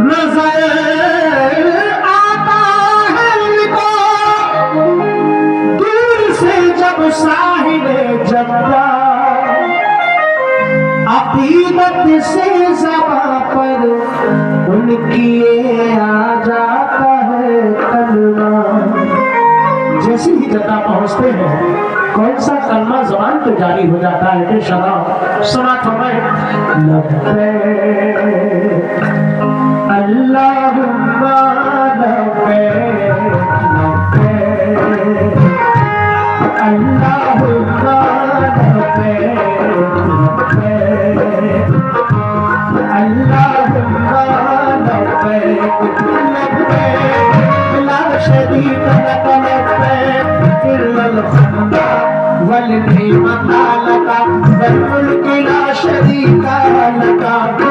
नजर आता है उनको दूर से जब साहिले जद्दा, अकीदत से ज़बां पर उनकी ये आ जाता है कलमा। जैसे ही जद्दा पहुंचते हैं कौन सा कलमा ज़बान पे जारी हो जाता है कि शरा सुना फरमाए लब्बैक अल्लाहुम्मा लब्बैक लब्बैक अल्लाहुम्मा लब्बैक लब्बैक अल्लाहुम्मा लब्बैक लब्बैक ला शरीक लक लब्बैक इल्लल हम्दा वल निअमत लक वल मुल्क ला शरीक लक।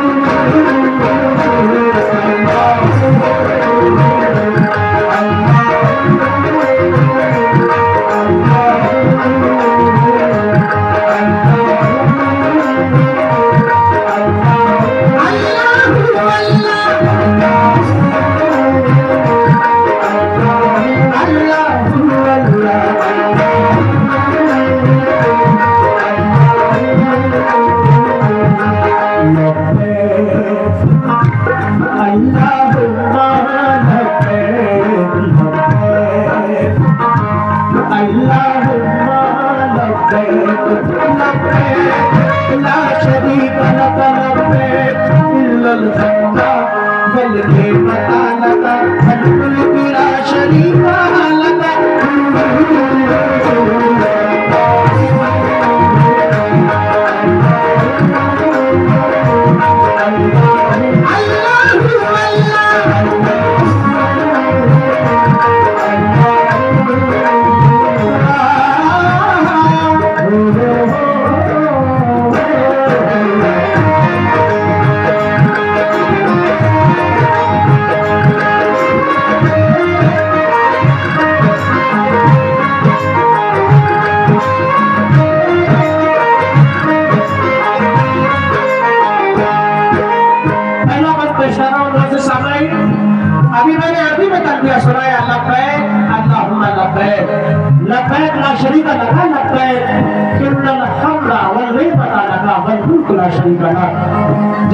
ला शरीक लक लब्बैक इल्लल हम्दा वल निअमत लक वल मुल्क ला शरीक लक। अभी मैंने अरबी में तलबिया सुनाया लब्बैक अल्लाहुम्मा लब्बैक लब्बैक ला शरीक लक लब्बैक इन्नल हम्दा वल निअमत लक वल मुल्क ला शरीक लक।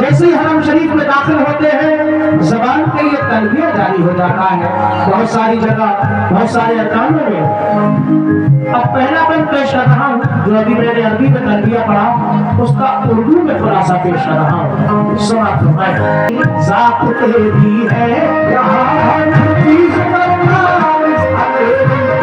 जैसे ही हरम शरीफ में दाखिल होते हैं ज़बान पे ये तलबिया जारी हो जाता है बहुत सारी जगह बहुत सारे अरकान में। अब पहला बंद पेश कर रहा हूँ जो अभी मैंने अरबी में तलबिया पढ़ा उसका उर्दू में खुलासा पेश कर रहा हूँ। सुना तो मैं ज़ात तेरी है यहाँ चीज़ करना ज़ात तेरी है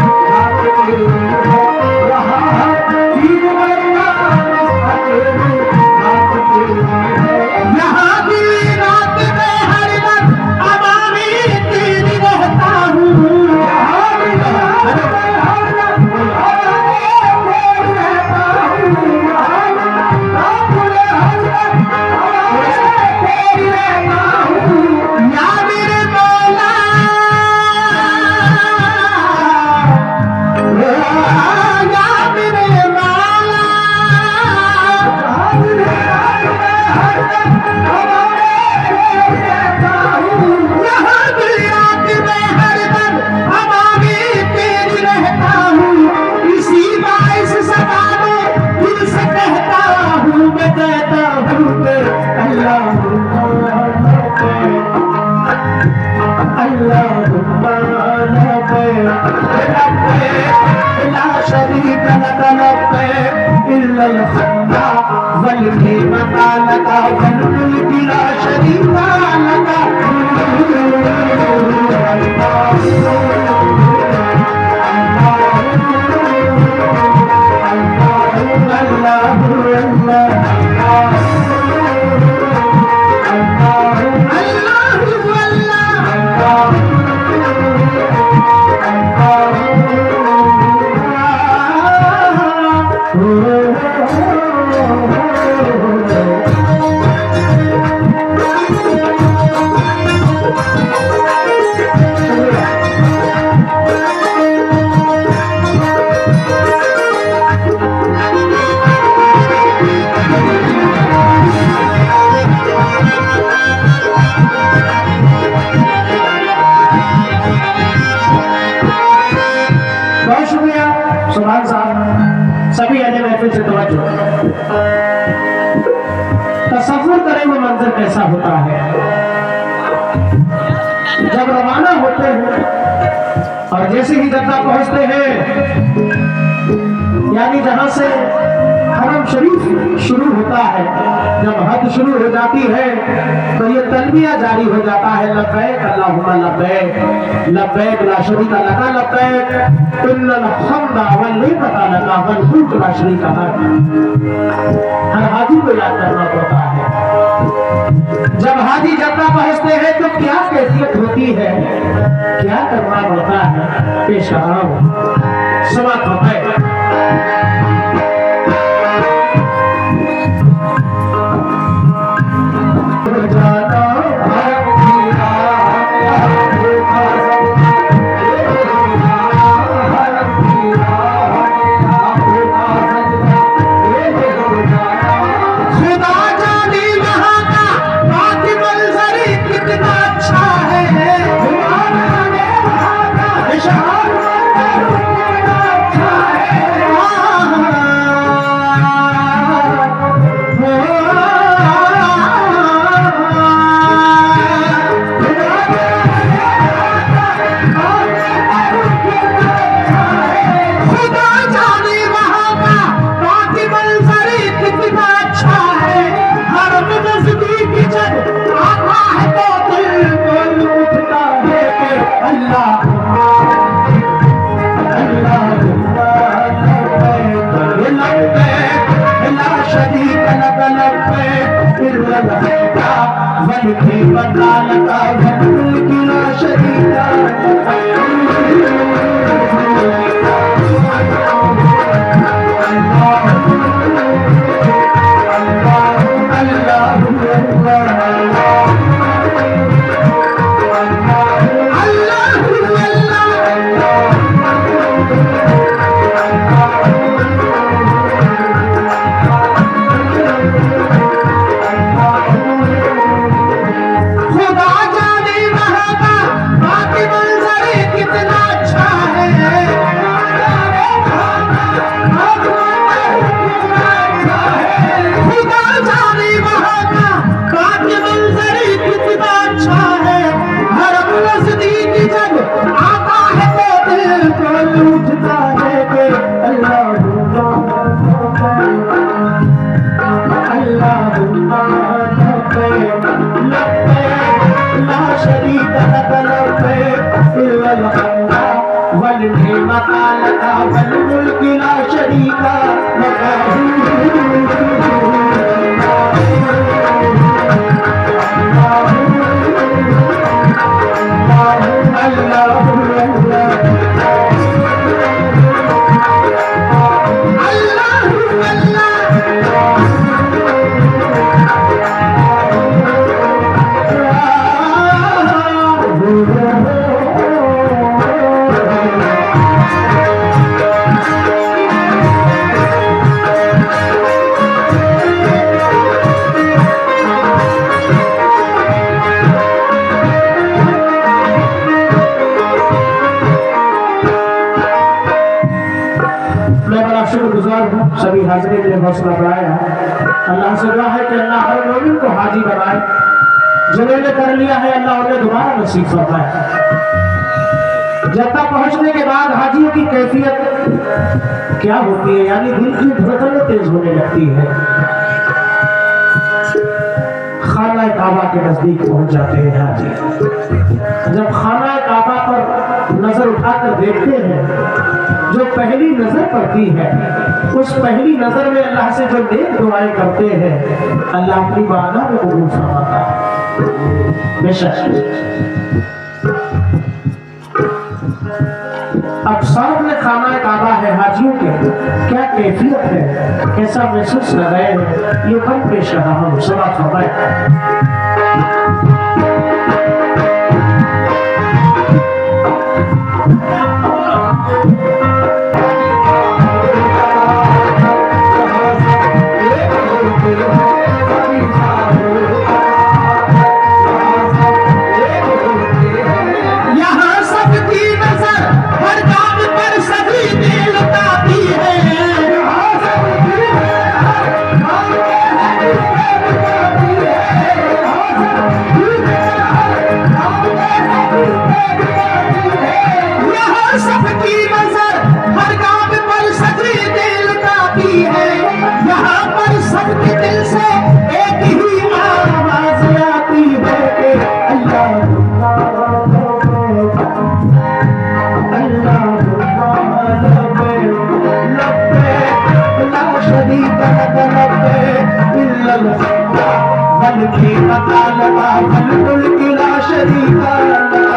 यहाँ चीज़ करना ज़ात तेरी है यहाँ दिल रात में हर वक्त अमानी तेरी रहता हूँ यहाँ दिल रात में हर वक्त अमानी तेरी रहता हूँ यहाँ रात में हर वक्त अमानी तेरी रहता हूँ या मेरे मौला या मेरे मौला हर वक्त अमानी तेरी रहता हूँ यहाँ दिल रात में हर वक्त अमानी तेरी रहता हूँ इसी बाइस सदा में दिल से कहता हूँ मैं कहता हूँ कि अल्लाहुम्मा लब्बैक अल्लाहुम्मा लब्बैक लब्बैक ला शरीक लक लब्बैक इल्लल हम्दा वल निअमत लक वल मुल्क ला शरीक लक। मंजर कैसा होता है। जब रवाना होते हैं और जैसे ही जद्दा पहुंचते हैं, यानी जहां से हरम शरीफ शुरू होता है, जब हद शुरू हो जाती है तो ये तलबिया जारी हो जाता है, लब्बैक अल्लाहुम्मा लब्बैक लब्बैक ला शरीका लका लब्बैक इन्नल हम्दा वल निअमता लका वल मुल्क ला शरीका लक। हर हाजी को याद करना पड़ता है। जब हाजी जद्दा पहुंचते हैं तो क्या कैफियत होती है, क्या करना पड़ता है, पेश कर रहा हूं, समाप्त होता है। सभी हाजिरी ने हौसला बढ़ाया। अल्लाह से दुआ है कि अल्लाह हर मोमिन को हाजी बनाए, जिन्होंने कर लिया है अल्लाह उन्हें दोबारा नसीब फरमाए। जद्दा पहुंचने के बाद हाजियों की कैफियत क्या होती है, यानी दिल की धड़कनें तेज होने लगती है। खाना काबा के नजदीक पहुंच जाते हैं हाजी। जब खाना काबा पर नजर उठाकर देखते हैं, जो पहली नजर पड़ती है, उस पहली नजर में अल्लाह से जो नेक दुआएं करते हैं, अल्लाह अपनी बारगाह में कबूल फरमाता है। बेशक अब सामने खाना काबा है, हाजियों के क्या कैफियत है, कैसा महसूस कर रहे हैं, ये कम पेश कर रहा हूँ। सुना खबर के पता लगा बिल्कुल गिला शरीका लगा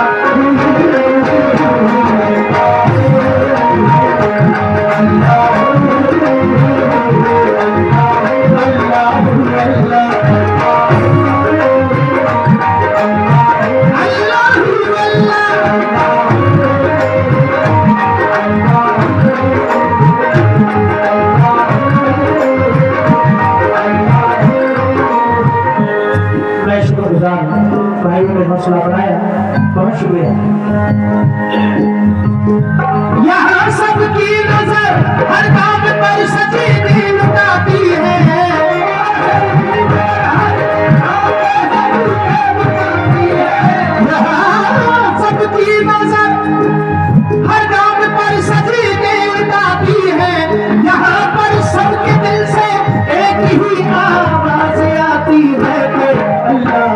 भाइयों ने हौसला बढ़ाया, बहुत शुक्रिया। यहाँ सबकी नजर हर काम पर सची नींद लुटाती है। यहाँ सबकी नजर हर काम पर सची नींद लुटाती है। यहाँ पर सबके दिल से एक ही आवाज आती है कि अल्लाह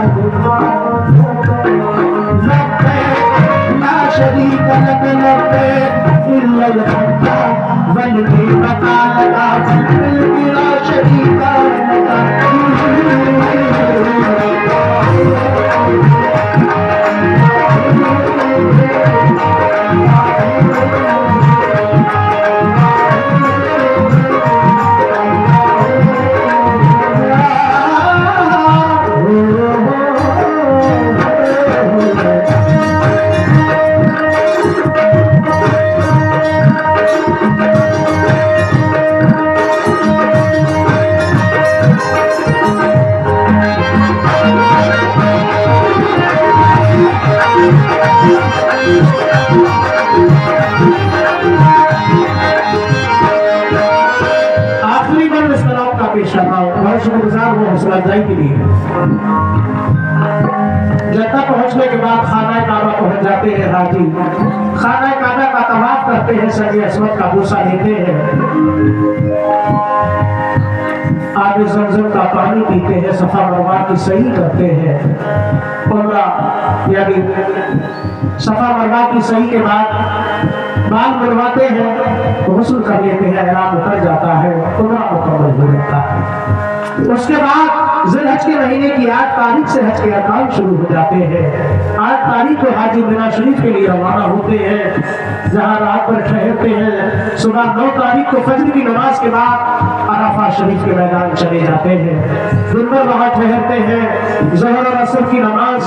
शरीक लक लब्बैक इल्लल हम्दा वल के पता लगा बिल्कुल ला शरीक लका के लिए जद्दा पहुंचने के बाद खाना काबा पहुंच जाते हैं हाजी। खाना काबा का तवाफ करते हैं, सर अस्वद का बूसा लेते हैं, आगे ज़मज़म का पानी पीते हैं, सफा मरवा की सही करते हैं। उम्रा यानी सफा मरवा की सही के बाद बाल बनवाते हैं, गुस्ल कर लेते हैं, ihram उतर जाता है, उम्रा मुकम्मल हो जाता है। उसके बाद ज़िलहज के महीने की 8 तारीख से हज के अरकान शुरू हो जाते हैं। 8 तारीख को हाजी मिना शरीफ के लिए रवाना होते हैं, जहाँ रात भर ठहरते हैं। सुबह 9 तारीख को फजर की नमाज के बाद अराफा शरीफ के मैदान चले जाते हैं। दिन भर वहाँ ठहरते हैं, ज़ोहर और असर की नमाज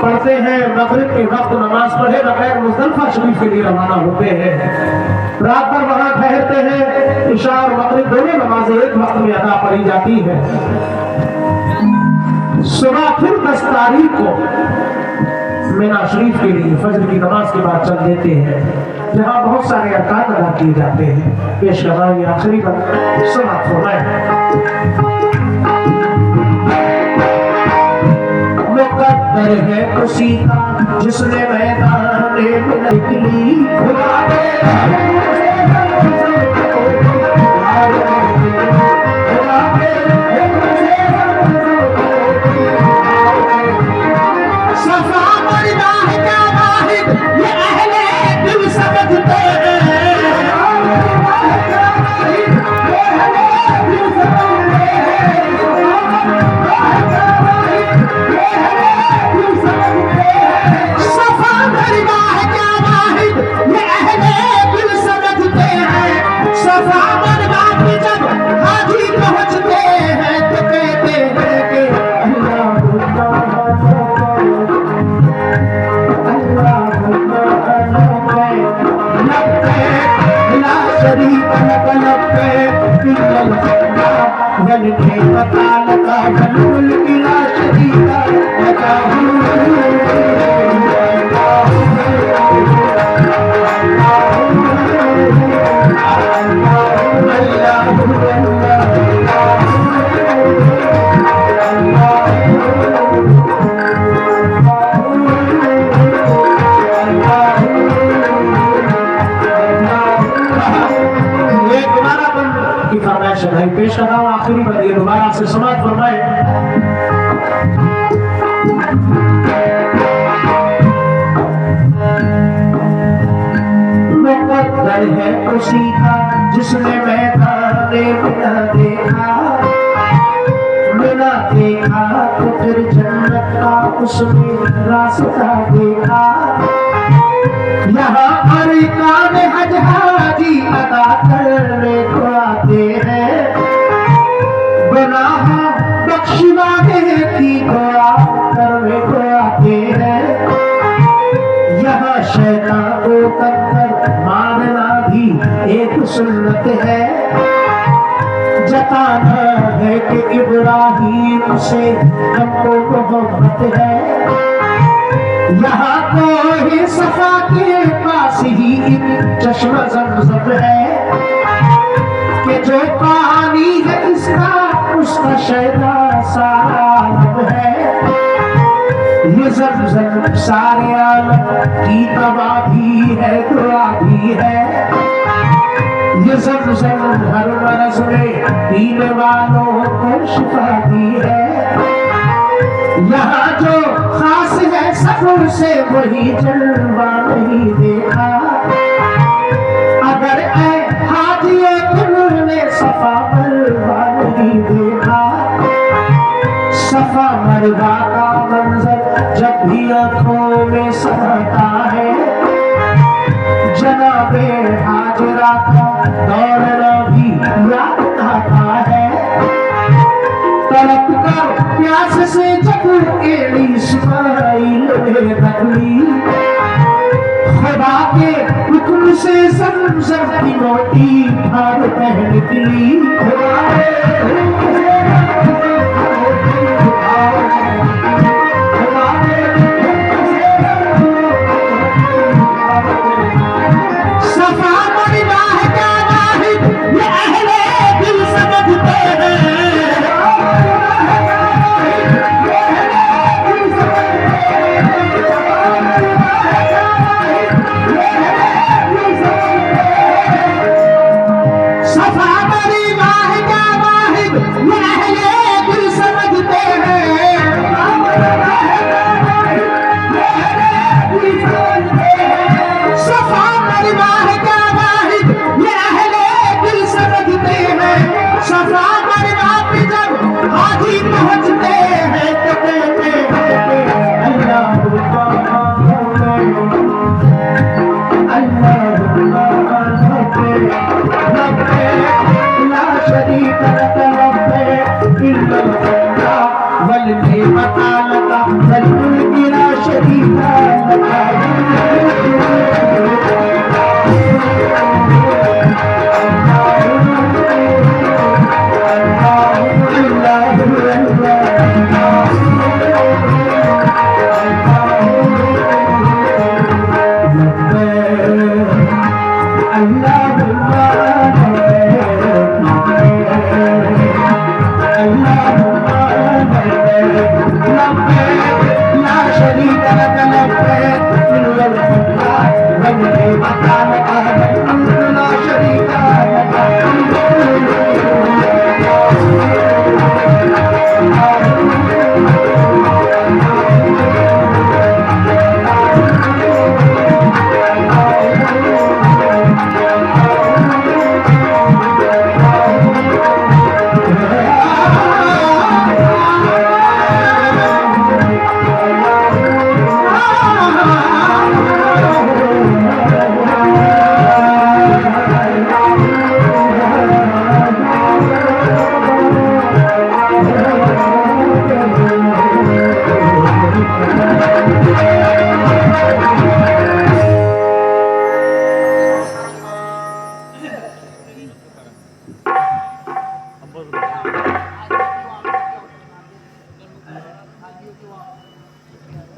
पढ़ते हैं, मगरिब के वक्त नमाज पढ़े बगैर मुज़दलिफा शरीफ के लिए रवाना होते हैं। रात भर वहाँ ठहरते हैं, इशा और मगरिब दोनों नमाजें एक वक्त में अदा पढ़ी जाती है। सुबह फिर 10 तारीख को मिना शरीफ के लिए फजर की नमाज के बाद चल देते हैं, जहाँ बहुत सारे अरकान अदा किए जाते हैं। पेश कराएंगे आखिरी बात समाप्त हो रहा है। मुकद्दर है उसी का जिसने मैदान निकली खुदा के पता लगा बिल्कुल गिला शरीका लगा पेश कर रहा हूं आखिरी बार, ये दोबारा से समाप्त फरमाए। मुकद्दर है उसी का जिसने मैदान बिना देखा, बिना देखा तो उसने रास्ता देखा। यहाँ अरिकान हज हाजी अदा करने को आते हैं, गुनाह बख्शवाने की दुआ करने को आते हैं। यहाँ शैतान को टक्कर मारना भी एक सुन्नत है। जताना है कि इब्राहिम से हमको मोहब्बत है। यहाँ तो ही सफा के पास ही चश्मा ज़मज़म है कि जो पानी है इसका उसका शैदा सारा आलम है। ये ज़मज़म सारे आलम की तबाही है, दुआ भी है। ये ज़मज़म हर मरज़ में पीने वालों को शिफा दी है। यहाँ जो खास है सफर से वही जलवा नहीं देखा। अगर ऐ हाजियों तुमने सफा मरवा नहीं देखा। सफा मरवा का मंजर जब भी आंखों में सहता है, जनाबे हाजरा का दौड़ना भी याद आता है। तड़प कर प्यास से जब एड़ी इस्माइल ने बदली, खुदा के हुक्म से ज़मज़म की मोटी भाग बह निकली। शरीक लक लब्बैक